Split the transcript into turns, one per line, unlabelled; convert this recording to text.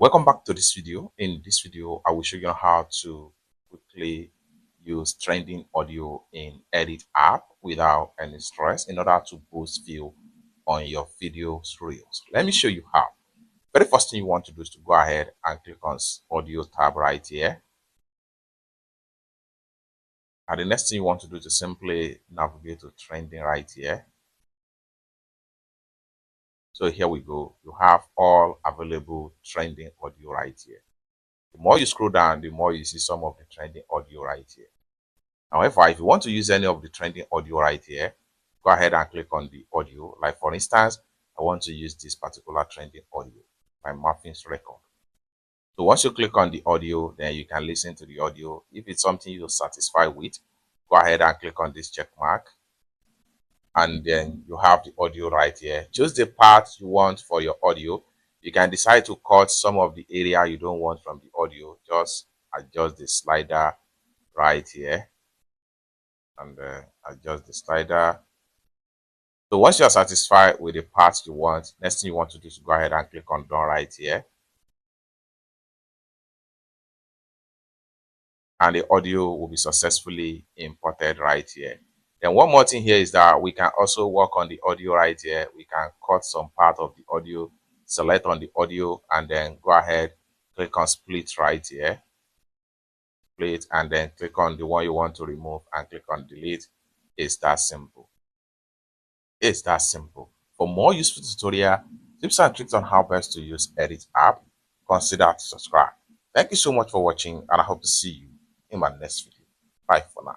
Welcome back to this video. In this video, I will show you how to quickly use trending audio in Edit app without any stress in order to boost view on your videos reels. Let me show you how. Very first thing you want to do is to go ahead and click on audio tab right here. And the next thing you want to do is to simply navigate to trending right here. So here we go. You have all available trending audio right here. The more you scroll down, the more you see some of the trending audio right here. However, if you want to use any of the trending audio right here, go ahead and click on the audio. Like for instance, I want to use this particular trending audio by Muffin's Record. So once you click on the audio, then you can listen to the audio. If it's something you're satisfied with, go ahead and click on this check mark. And then you have the audio right here. Choose the part you want for your audio. You can decide to cut some of the area you don't want from the audio. Just adjust the slider right here and adjust the slider. So once you're satisfied with the parts you want, next thing you want to do is go ahead and click on done right here. And the audio will be successfully imported right here. Then one more thing here is that we can also work on the audio right here. We can cut some part of the audio, select on the audio, and then go ahead, click on split right here. Split, and then click on the one you want to remove and click on delete. It's that simple. It's that simple. For more useful tutorial, tips and tricks on how best to use Edit app, consider to subscribe. Thank you so much for watching, and I hope to see you in my next video. Bye for now.